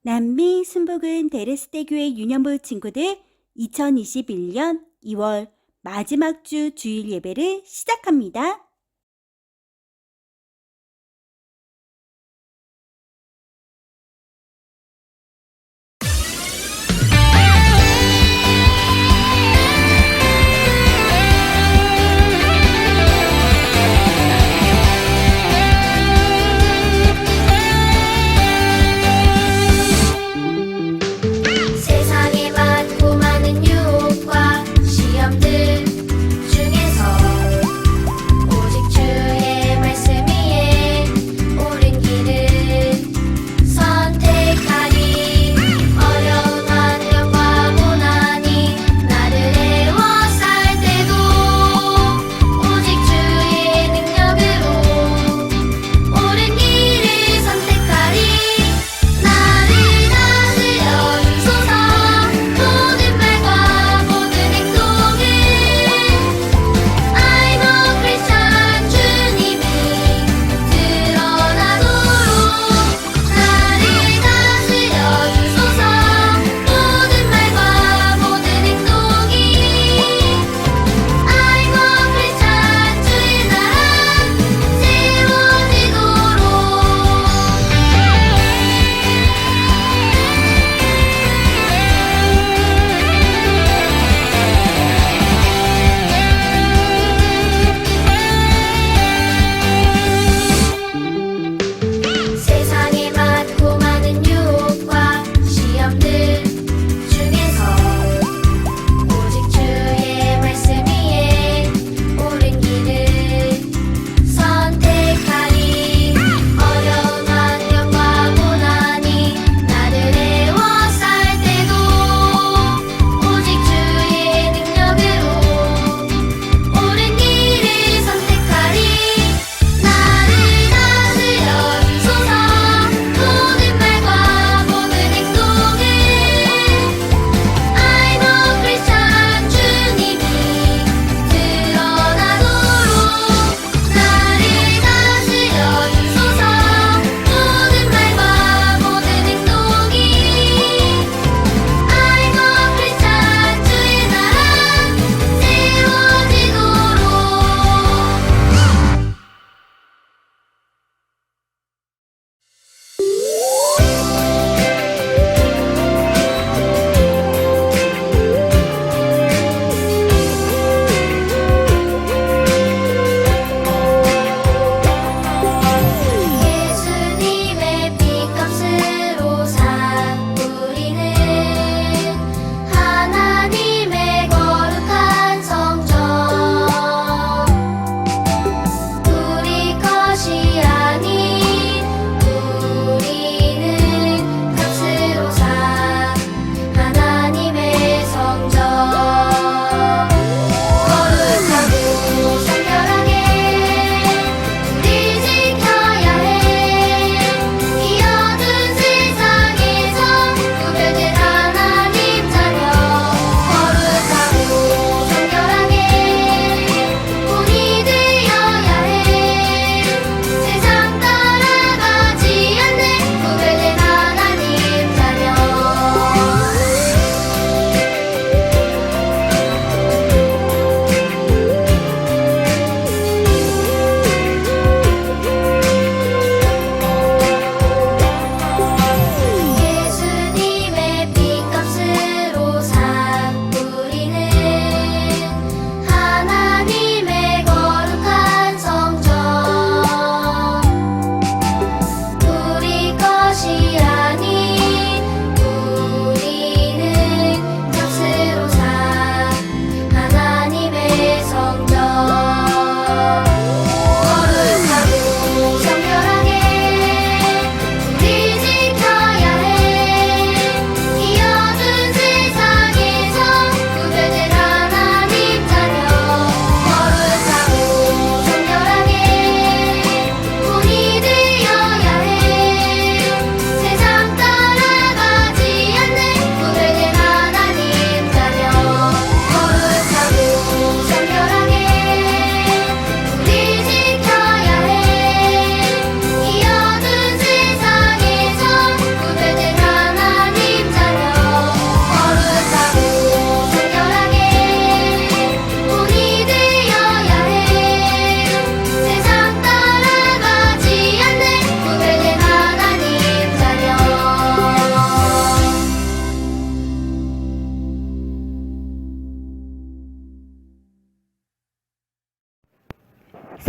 남미 순복음 데레스테교회 유년부 친구들 2021년 2월 마지막 주 주일 예배를 시작합니다. 세상에 많고 많은 유혹과 시험들 중에서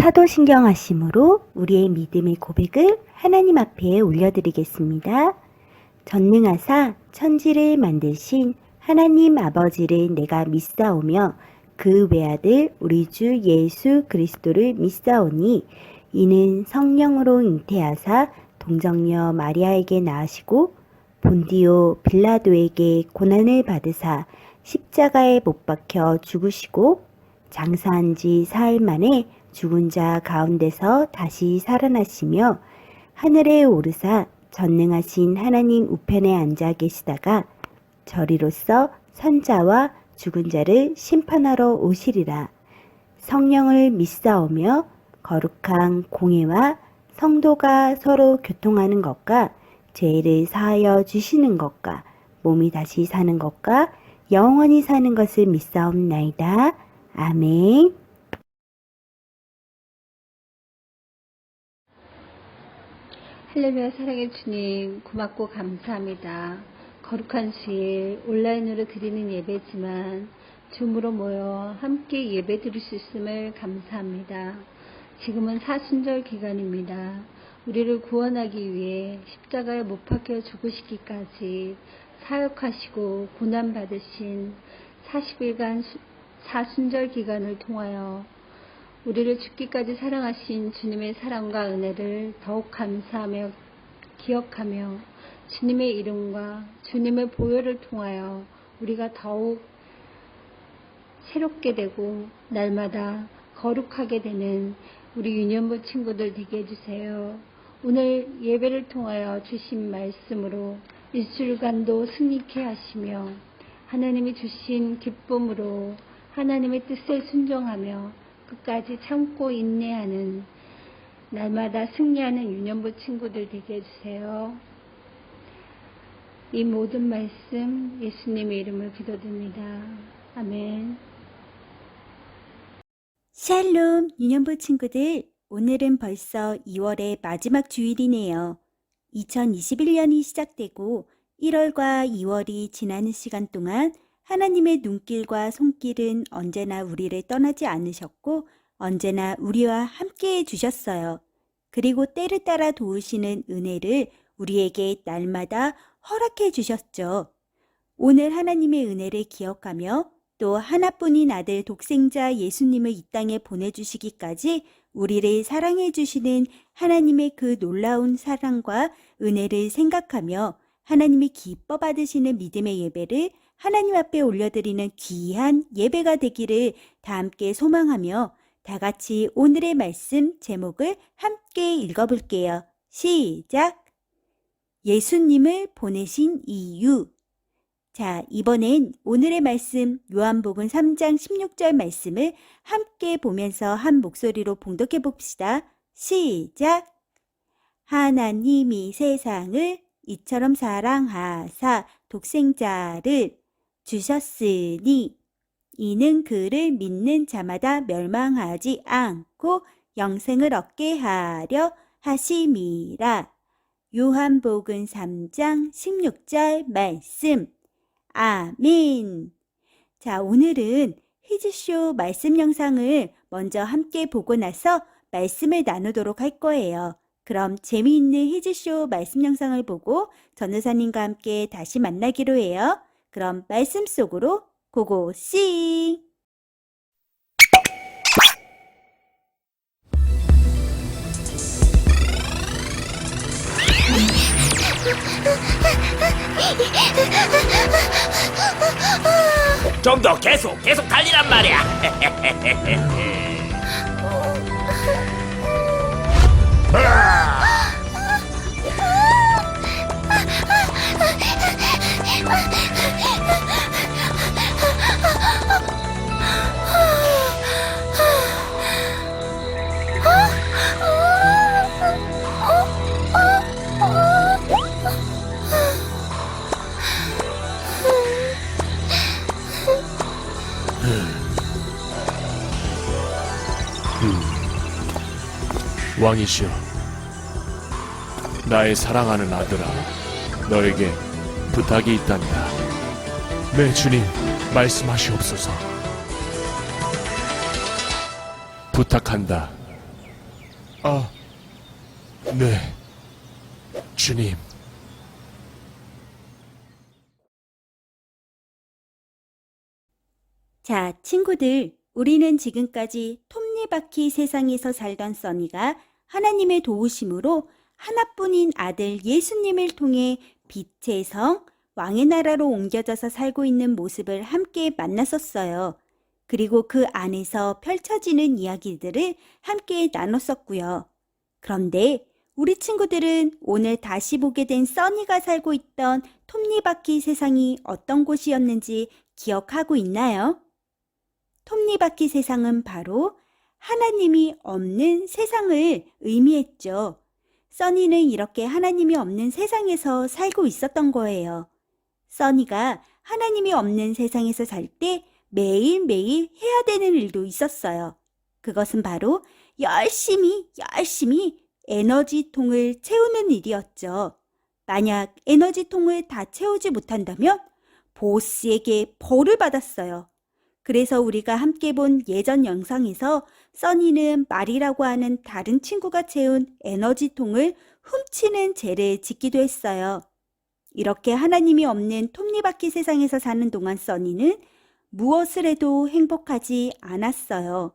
사도신경하심으로 우리의 믿음의 고백을 하나님 앞에 올려드리겠습니다. 전능하사 천지를 만드신 하나님 아버지를 내가 믿사오며 그 외아들 우리 주 예수 그리스도를 믿사오니 이는 성령으로 잉태하사 동정녀 마리아에게 낳으시고 본디오 빌라도에게 고난을 받으사 십자가에 못 박혀 죽으시고 장사한 지 사흘 만에 죽은 자 가운데서 다시 살아나시며 하늘에 오르사 전능하신 하나님 우편에 앉아 계시다가 저리로서 선자와 죽은 자를 심판하러 오시리라. 성령을 믿사오며 거룩한 공회와 성도가 서로 교통하는 것과 죄를 사하여 주시는 것과 몸이 다시 사는 것과 영원히 사는 것을 믿사옵나이다. 아멘. 할렐루야. 사랑의 주님, 고맙고 감사합니다. 거룩한 주일 온라인으로 드리는 예배지만 줌으로 모여 함께 예배 드릴 수 있음을 감사합니다. 지금은 사순절 기간입니다. 우리를 구원하기 위해 십자가에 못 박혀 죽으시기까지 사역하시고 고난받으신 40일간 사순절 기간을 통하여 우리를 죽기까지 사랑하신 주님의 사랑과 은혜를 더욱 감사하며 기억하며 주님의 이름과 주님의 보혈을 통하여 우리가 더욱 새롭게 되고 날마다 거룩하게 되는 우리 유년부 친구들 되게 해주세요. 오늘 예배를 통하여 주신 말씀으로 일주일간도 승리케 하시며 하나님이 주신 기쁨으로 하나님의 뜻에 순종하며 끝까지 참고 인내하는 날마다 승리하는 유년부 친구들 되게 해주세요. 이 모든 말씀 예수님의 이름으로 기도드립니다. 아멘. 샬롬 유년부 친구들, 오늘은 벌써 2월의 마지막 주일이네요. 2021년이 시작되고 1월과 2월이 지나는 시간 동안 하나님의 눈길과 손길은 언제나 우리를 떠나지 않으셨고 언제나 우리와 함께해 주셨어요. 그리고 때를 따라 도우시는 은혜를 우리에게 날마다 허락해 주셨죠. 오늘 하나님의 은혜를 기억하며 또 하나뿐인 아들 독생자 예수님을 이 땅에 보내주시기까지 우리를 사랑해 주시는 하나님의 그 놀라운 사랑과 은혜를 생각하며 하나님이 기뻐 받으시는 믿음의 예배를 하나님 앞에 올려드리는 귀한 예배가 되기를 다 함께 소망하며 다 같이 오늘의 말씀 제목을 함께 읽어볼게요. 시작! 예수님을 보내신 이유. 자, 이번엔 오늘의 말씀 요한복음 3장 16절 말씀을 함께 보면서 한 목소리로 봉독해 봅시다. 시작! 하나님이 세상을 이처럼 사랑하사 독생자를 주셨으니 이는 그를 믿는 자마다 멸망하지 않고 영생을 얻게 하려 하심이라. 요한복음 3장 16절 말씀. 아멘. 자, 오늘은 히즈쇼 말씀 영상을 먼저 함께 보고 나서 말씀을 나누도록 할 거예요. 그럼 재미있는 히즈쇼 말씀 영상을 보고 전도사님과 함께 다시 만나기로 해요. 그럼 말씀 속으로 고고싱! 좀 더 계속 달리란 말이야. 왕이시여, 나의 사랑하는 아들아, 너에게 부탁이 있단다. 네, 주님, 말씀하시옵소서. 부탁한다. 네, 주님. 자, 친구들, 우리는 지금까지 톱니바퀴 세상에서 살던 써니가 하나님의 도우심으로 하나뿐인 아들 예수님을 통해 빛의 성, 왕의 나라로 옮겨져서 살고 있는 모습을 함께 만났었어요. 그리고 그 안에서 펼쳐지는 이야기들을 함께 나눴었고요. 그런데 우리 친구들은 오늘 다시 보게 된 써니가 살고 있던 톱니바퀴 세상이 어떤 곳이었는지 기억하고 있나요? 톱니바퀴 세상은 바로 하나님이 없는 세상을 의미했죠. 써니는 이렇게 하나님이 없는 세상에서 살고 있었던 거예요. 써니가 하나님이 없는 세상에서 살 때 매일매일 해야 되는 일도 있었어요. 그것은 바로 열심히 에너지통을 채우는 일이었죠. 만약 에너지통을 다 채우지 못한다면 보스에게 벌을 받았어요. 그래서 우리가 함께 본 예전 영상에서 써니는 말이라고 하는 다른 친구가 채운 에너지통을 훔치는 죄를 짓기도 했어요. 이렇게 하나님이 없는 톱니바퀴 세상에서 사는 동안 써니는 무엇을 해도 행복하지 않았어요.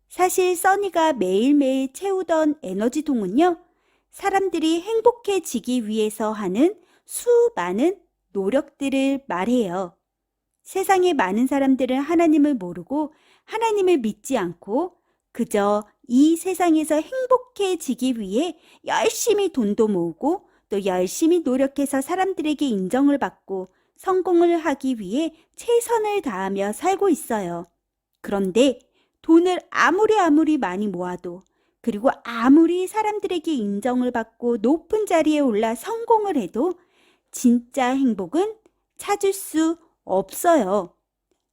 사실 써니가 매일매일 채우던 에너지통은요, 사람들이 행복해지기 위해서 하는 수많은 노력들을 말해요. 세상의 많은 사람들은 하나님을 모르고 하나님을 믿지 않고 그저 이 세상에서 행복해지기 위해 열심히 돈도 모으고 또 열심히 노력해서 사람들에게 인정을 받고 성공을 하기 위해 최선을 다하며 살고 있어요. 그런데 돈을 아무리 많이 모아도 그리고 아무리 사람들에게 인정을 받고 높은 자리에 올라 성공을 해도 진짜 행복은 찾을 수 없어요.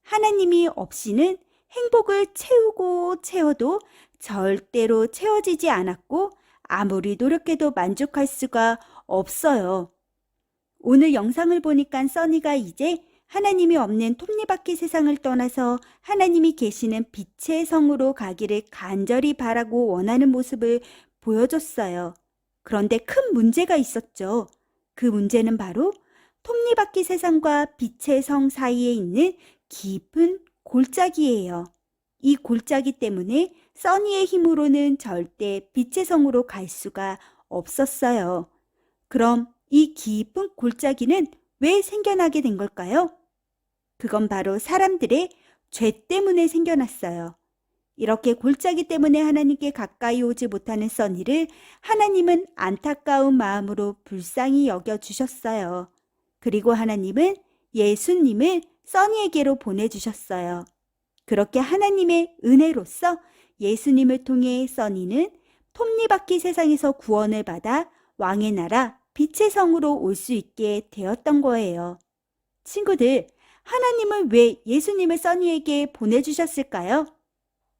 하나님이 없이는 행복을 채워도 절대로 채워지지 않았고 아무리 노력해도 만족할 수가 없어요. 오늘 영상을 보니까 써니가 이제 하나님이 없는 톱니바퀴 세상을 떠나서 하나님이 계시는 빛의 성으로 가기를 간절히 바라고 원하는 모습을 보여줬어요. 그런데 큰 문제가 있었죠. 그 문제는 바로 톱니바퀴 세상과 빛의 성 사이에 있는 깊은 골짜기예요. 이 골짜기 때문에 써니의 힘으로는 절대 빛의 성으로 갈 수가 없었어요. 그럼 이 깊은 골짜기는 왜 생겨나게 된 걸까요? 그건 바로 사람들의 죄 때문에 생겨났어요. 이렇게 골짜기 때문에 하나님께 가까이 오지 못하는 써니를 하나님은 안타까운 마음으로 불쌍히 여겨주셨어요. 그리고 하나님은 예수님을 써니에게로 보내주셨어요. 그렇게 하나님의 은혜로서 예수님을 통해 써니는 톱니바퀴 세상에서 구원을 받아 왕의 나라 빛의 성으로 올 수 있게 되었던 거예요. 친구들, 하나님은 왜 예수님을 써니에게 보내주셨을까요?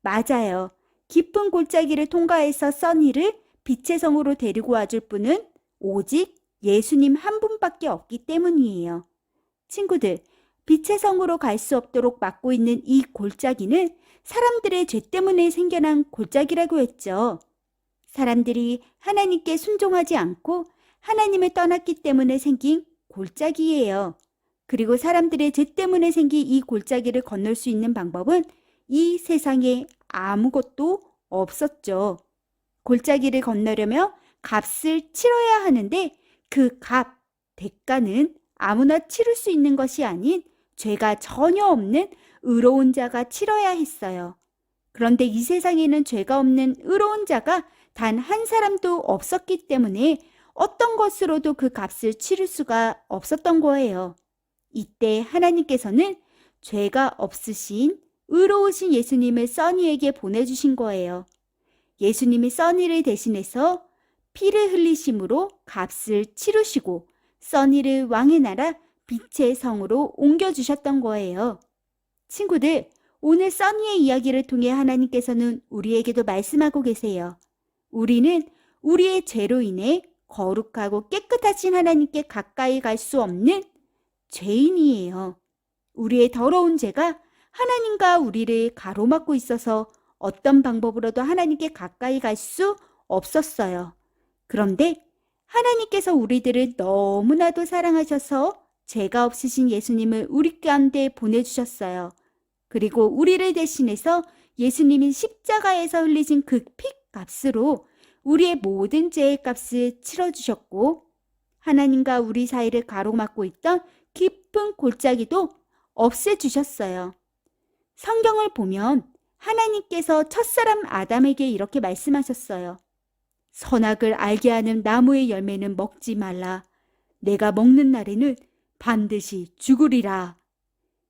맞아요. 깊은 골짜기를 통과해서 써니를 빛의 성으로 데리고 와줄 분은 오직 예수님 한 분밖에 없기 때문이에요. 친구들, 빛의 성으로 갈 수 없도록 막고 있는 이 골짜기는 사람들의 죄 때문에 생겨난 골짜기라고 했죠. 사람들이 하나님께 순종하지 않고 하나님을 떠났기 때문에 생긴 골짜기예요. 그리고 사람들의 죄 때문에 생긴 이 골짜기를 건널 수 있는 방법은 이 세상에 아무것도 없었죠. 골짜기를 건너려면 값을 치러야 하는데 그 값, 대가는 아무나 치를 수 있는 것이 아닌 죄가 전혀 없는 의로운 자가 치러야 했어요. 그런데 이 세상에는 죄가 없는 의로운 자가 단 한 사람도 없었기 때문에 어떤 것으로도 그 값을 치를 수가 없었던 거예요. 이때 하나님께서는 죄가 없으신 의로우신 예수님을 써니에게 보내주신 거예요. 예수님이 써니를 대신해서 피를 흘리심으로 값을 치르시고 써니를 왕의 나라 빛의 성으로 옮겨주셨던 거예요. 친구들, 오늘 써니의 이야기를 통해 하나님께서는 우리에게도 말씀하고 계세요. 우리는 우리의 죄로 인해 거룩하고 깨끗하신 하나님께 가까이 갈 수 없는 죄인이에요. 우리의 더러운 죄가 하나님과 우리를 가로막고 있어서 어떤 방법으로도 하나님께 가까이 갈 수 없었어요. 그런데 하나님께서 우리들을 너무나도 사랑하셔서 죄가 없으신 예수님을 우리 가운데 보내주셨어요. 그리고 우리를 대신해서 예수님이 십자가에서 흘리신 그 피 값으로 우리의 모든 죄의 값을 치러주셨고 하나님과 우리 사이를 가로막고 있던 깊은 골짜기도 없애주셨어요. 성경을 보면 하나님께서 첫사람 아담에게 이렇게 말씀하셨어요. 선악을 알게 하는 나무의 열매는 먹지 말라. 내가 먹는 날에는 반드시 죽으리라.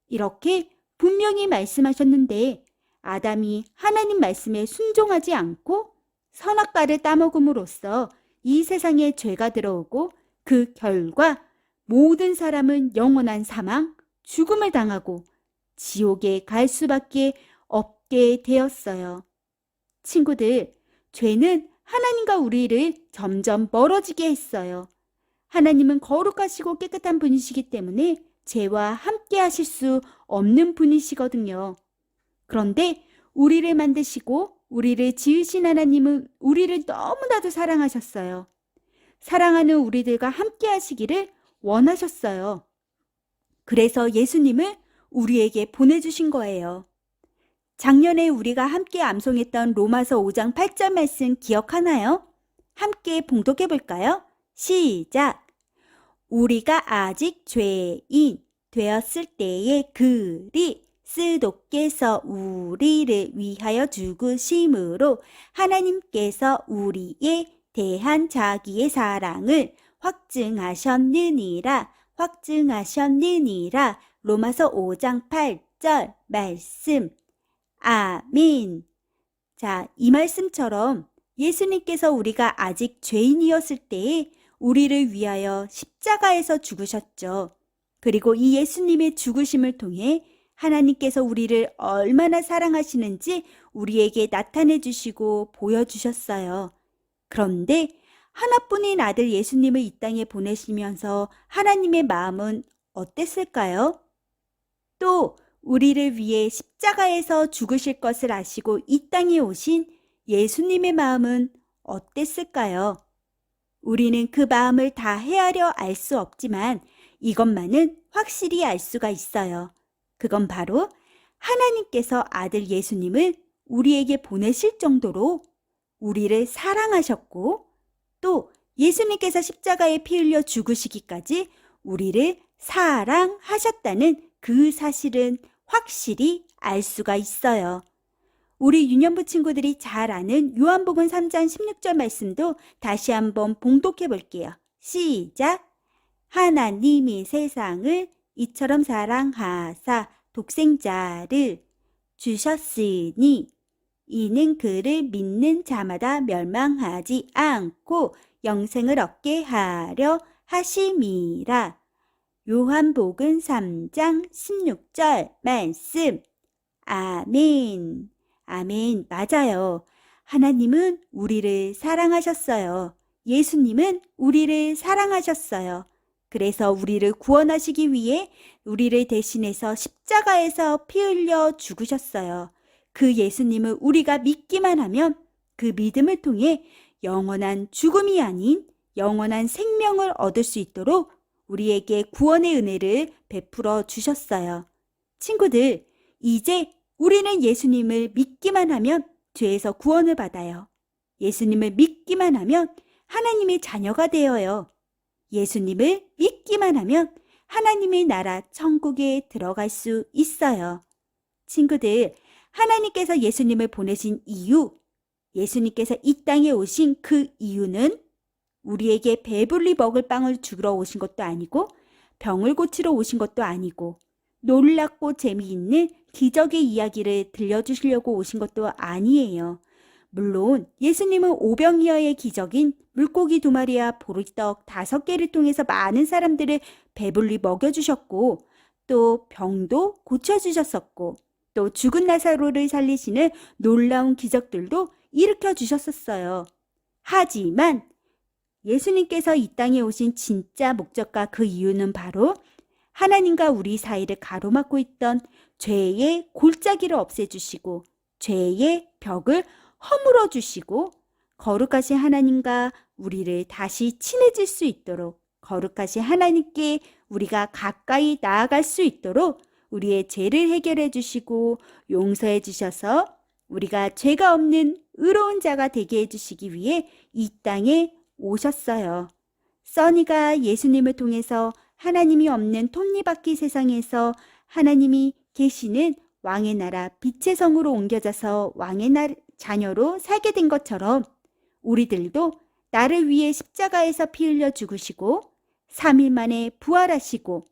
이렇게 분명히 말씀하셨는데 아담이 하나님 말씀에 순종하지 않고 선악과를 따먹음으로써 이 세상에 죄가 들어오고 그 결과 모든 사람은 영원한 사망, 죽음을 당하고 지옥에 갈 수밖에 없게 되었어요. 친구들, 죄는 하나님과 우리를 점점 멀어지게 했어요. 하나님은 거룩하시고 깨끗한 분이시기 때문에 죄와 함께 하실 수 없는 분이시거든요. 그런데 우리를 만드시고 우리를 지으신 하나님은 우리를 너무나도 사랑하셨어요. 사랑하는 우리들과 함께 하시기를 원하셨어요. 그래서 예수님을 우리에게 보내주신 거예요. 작년에 우리가 함께 암송했던 로마서 5장 8절 말씀 기억하나요? 함께 봉독해 볼까요? 시작! 우리가 아직 죄인 되었을 때에 그리스도께서 우리를 위하여 죽으심으로 하나님께서 우리에 대한 자기의 사랑을 확증하셨느니라. 로마서 5장 8절 말씀. 아멘. 자, 이 말씀처럼 예수님께서 우리가 아직 죄인이었을 때에 우리를 위하여 십자가에서 죽으셨죠. 그리고 이 예수님의 죽으심을 통해 하나님께서 우리를 얼마나 사랑하시는지 우리에게 나타내 주시고 보여주셨어요. 그런데 하나뿐인 아들 예수님을 이 땅에 보내시면서 하나님의 마음은 어땠을까요? 또 우리를 위해 십자가에서 죽으실 것을 아시고 이 땅에 오신 예수님의 마음은 어땠을까요? 우리는 그 마음을 다 헤아려 알 수 없지만 이것만은 확실히 알 수가 있어요. 그건 바로 하나님께서 아들 예수님을 우리에게 보내실 정도로 우리를 사랑하셨고 또 예수님께서 십자가에 피 흘려 죽으시기까지 우리를 사랑하셨다는 그 사실은 확실히 알 수가 있어요. 우리 유년부 친구들이 잘 아는 요한복음 3장 16절 말씀도 다시 한번 봉독해 볼게요. 시작! 하나님이 세상을 이처럼 사랑하사 독생자를 주셨으니 이는 그를 믿는 자마다 멸망하지 않고 영생을 얻게 하려 하심이라. 요한복음 3장 16절 말씀. 아멘. 아멘. 맞아요. 하나님은 우리를 사랑하셨어요. 예수님은 우리를 사랑하셨어요. 그래서 우리를 구원하시기 위해 우리를 대신해서 십자가에서 피 흘려 죽으셨어요. 그 예수님을 우리가 믿기만 하면 그 믿음을 통해 영원한 죽음이 아닌 영원한 생명을 얻을 수 있도록 우리에게 구원의 은혜를 베풀어 주셨어요. 친구들, 이제 우리는 예수님을 믿기만 하면 죄에서 구원을 받아요. 예수님을 믿기만 하면 하나님의 자녀가 되어요. 예수님을 믿기만 하면 하나님의 나라 천국에 들어갈 수 있어요. 친구들, 하나님께서 예수님을 보내신 이유, 예수님께서 이 땅에 오신 그 이유는 우리에게 배불리 먹을 빵을 주러 오신 것도 아니고 병을 고치러 오신 것도 아니고 놀랍고 재미있는 기적의 이야기를 들려주시려고 오신 것도 아니에요. 물론 예수님은 오병이어의 기적인 물고기 2마리와 보리떡 5개를 통해서 많은 사람들을 배불리 먹여주셨고 또 병도 고쳐주셨었고 또 죽은 나사로를 살리시는 놀라운 기적들도 일으켜 주셨었어요. 하지만 예수님께서 이 땅에 오신 진짜 목적과 그 이유는 바로 하나님과 우리 사이를 가로막고 있던 죄의 골짜기를 없애주시고 죄의 벽을 허물어 주시고 거룩하신 하나님과 우리를 다시 친해질 수 있도록, 거룩하신 하나님께 우리가 가까이 나아갈 수 있도록 우리의 죄를 해결해 주시고 용서해 주셔서 우리가 죄가 없는 의로운 자가 되게 해주시기 위해 이 땅에 오셨어요. 써니가 예수님을 통해서 하나님이 없는 톱니바퀴 세상에서 하나님이 계시는 왕의 나라 빛의 성으로 옮겨져서 왕의 자녀로 살게 된 것처럼 우리들도 나를 위해 십자가에서 피 흘려 죽으시고 3일 만에 부활하시고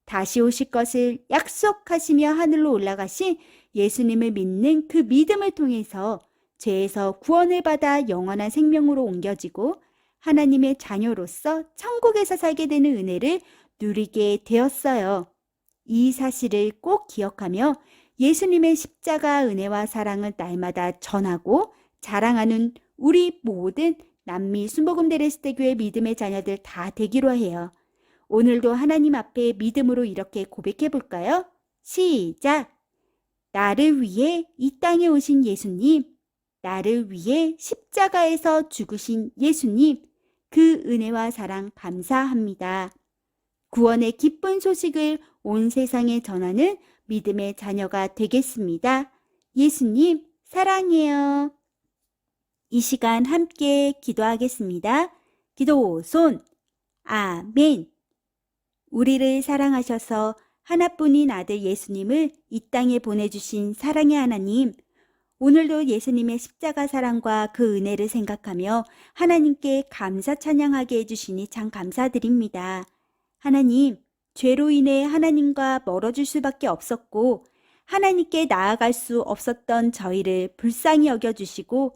다시 오실 것을 약속하시며 하늘로 올라가신 예수님을 믿는 그 믿음을 통해서 죄에서 구원을 받아 영원한 생명으로 옮겨지고 하나님의 자녀로서 천국에서 살게 되는 은혜를 누리게 되었어요. 이 사실을 꼭 기억하며 예수님의 십자가 은혜와 사랑을 날마다 전하고 자랑하는 우리 모든 남미 순복음 데레스테교회 믿음의 자녀들 다 되기로 해요. 오늘도 하나님 앞에 믿음으로 이렇게 고백해 볼까요? 시작! 나를 위해 이 땅에 오신 예수님, 나를 위해 십자가에서 죽으신 예수님, 그 은혜와 사랑 감사합니다. 구원의 기쁜 소식을 온 세상에 전하는 믿음의 자녀가 되겠습니다. 예수님, 사랑해요. 이 시간 함께 기도하겠습니다. 기도 손, 아멘. 우리를 사랑하셔서 하나뿐인 아들 예수님을 이 땅에 보내주신 사랑의 하나님, 오늘도 예수님의 십자가 사랑과 그 은혜를 생각하며 하나님께 감사 찬양하게 해주시니 참 감사드립니다. 하나님, 죄로 인해 하나님과 멀어질 수밖에 없었고 하나님께 나아갈 수 없었던 저희를 불쌍히 여겨주시고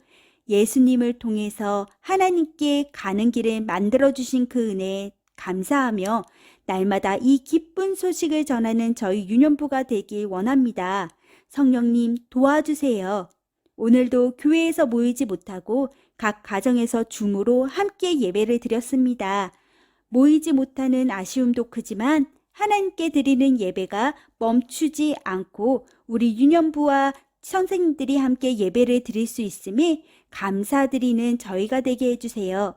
예수님을 통해서 하나님께 가는 길을 만들어주신 그 은혜에 감사하며 날마다 이 기쁜 소식을 전하는 저희 유년부가 되길 원합니다. 성령님 도와주세요. 오늘도 교회에서 모이지 못하고 각 가정에서 줌으로 함께 예배를 드렸습니다. 모이지 못하는 아쉬움도 크지만 하나님께 드리는 예배가 멈추지 않고 우리 유년부와 선생님들이 함께 예배를 드릴 수 있음에 감사드리는 저희가 되게 해주세요.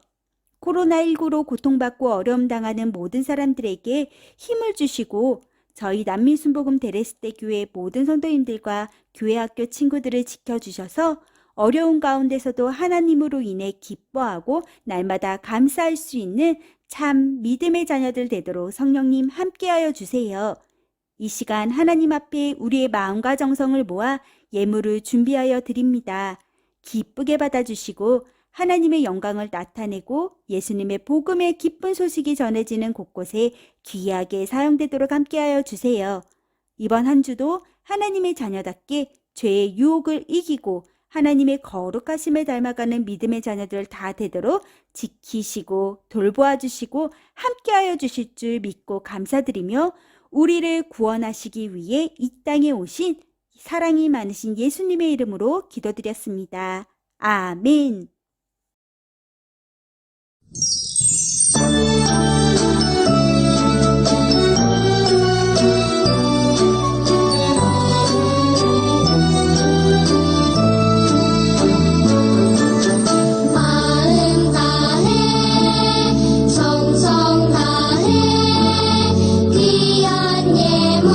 코로나19로 고통받고 어려움 당하는 모든 사람들에게 힘을 주시고 저희 남미순복음 데레스테 교회 모든 성도님들과 교회 학교 친구들을 지켜주셔서 어려운 가운데서도 하나님으로 인해 기뻐하고 날마다 감사할 수 있는 참 믿음의 자녀들 되도록 성령님 함께하여 주세요. 이 시간 하나님 앞에 우리의 마음과 정성을 모아 예물을 준비하여 드립니다. 기쁘게 받아주시고 하나님의 영광을 나타내고 예수님의 복음의 기쁜 소식이 전해지는 곳곳에 귀하게 사용되도록 함께하여 주세요. 이번 한 주도 하나님의 자녀답게 죄의 유혹을 이기고 하나님의 거룩하심을 닮아가는 믿음의 자녀들 다 되도록 지키시고 돌보아 주시고 함께하여 주실 줄 믿고 감사드리며 우리를 구원하시기 위해 이 땅에 오신 사랑이 많으신 예수님의 이름으로 기도드렸습니다. 아멘. 마음 다해 정성 다해 귀한 예물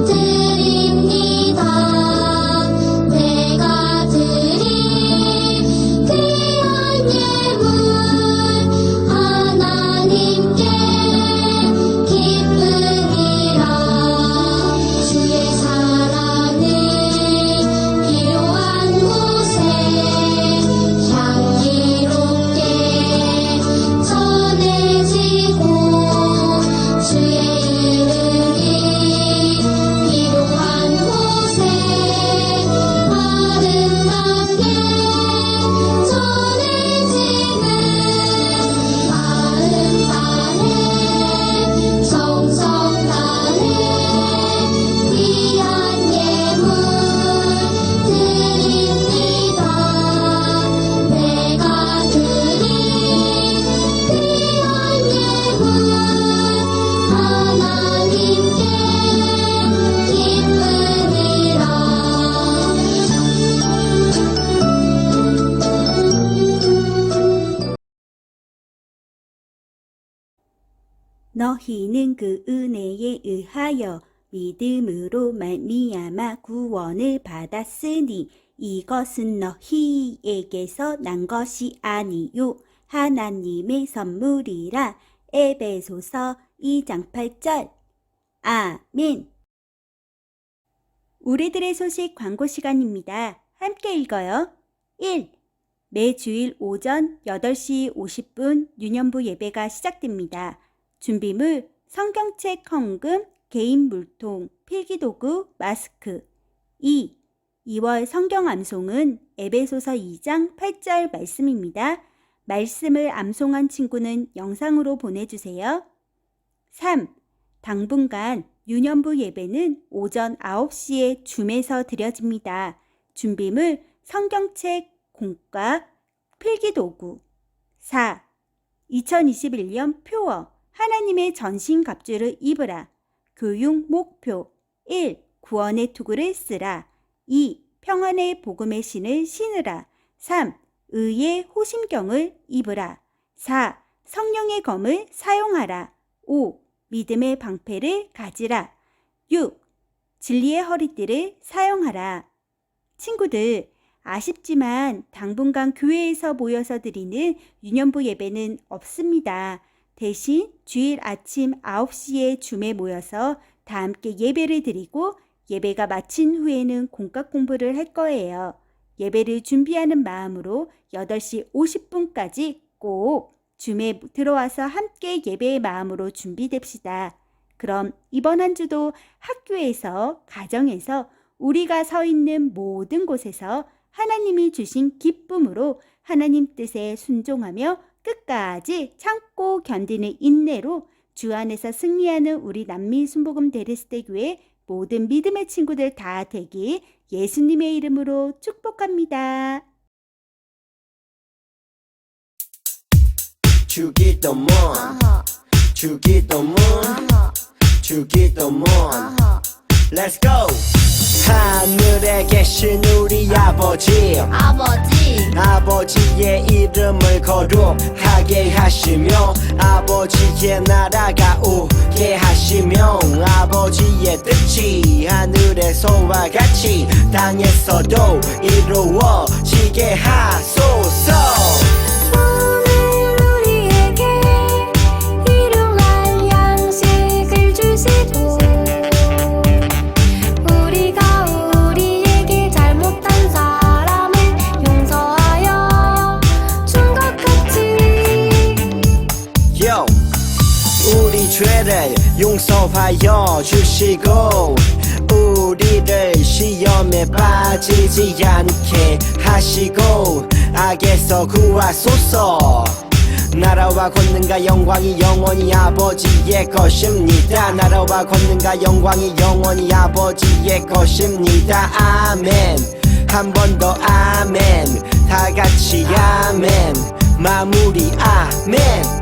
드립니다. 내가 드린 너희는 그 은혜에 의하여 믿음으로 말미암아 구원을 받았으니 이것은 너희에게서 난 것이 아니요 하나님의 선물이라. 에베소서 2장 8절. 아멘. 우리들의 소식 광고 시간입니다. 함께 읽어요. 1. 매주일 오전 8시 50분 유년부 예배가 시작됩니다. 준비물 성경책 헌금, 개인 물통, 필기도구, 마스크. 2. 2월 성경 암송은 에베소서 2장 8절 말씀입니다. 말씀을 암송한 친구는 영상으로 보내주세요. 3. 당분간 유년부 예배는 오전 9시에 줌에서 드려집니다. 준비물 성경책, 공과, 필기도구. 4. 2021년 표어 하나님의 전신갑주를 입으라. 교육 목표 1. 구원의 투구를 쓰라. 2. 평안의 복음의 신을 신으라. 3. 의의 호심경을 입으라. 4. 성령의 검을 사용하라. 5. 믿음의 방패를 가지라. 6. 진리의 허리띠를 사용하라. 친구들, 아쉽지만 당분간 교회에서 모여서 드리는 유년부 예배는 없습니다. 대신 주일 아침 9시에 줌에 모여서 다 함께 예배를 드리고 예배가 마친 후에는 공각 공부를 할 거예요. 예배를 준비하는 마음으로 8시 50분까지 꼭 줌에 들어와서 함께 예배의 마음으로 준비됩시다. 그럼 이번 한 주도 학교에서, 가정에서, 우리가 서 있는 모든 곳에서 하나님이 주신 기쁨으로 하나님 뜻에 순종하며 끝까지 참고 견디는 인내로 주 안에서 승리하는 우리 남미 순복음 데레스테 교회 모든 믿음의 친구들 다 되기 예수님의 이름으로 축복합니다. 주기도문 주기도문 주기도문 Let's go! 하늘에 계신 우리 아버지 아버지의 이름을 거룩하게 하시며 아버지의 나라가 오게 하시며 아버지의 뜻이 하늘에서와 같이 땅에서도 이루어지게 하소서. 우리 죄를 용서하여 주시고 우리를 시험에 빠지지 않게 하시고 악에서 구하소서. 나라와 권능과 영광이 영원히 아버지의 것입니다. 나라와 권능과 영광이 영원히 아버지의 것입니다. 아멘. 한 번 더 아멘. 다 같이 아멘. 마무리 아멘.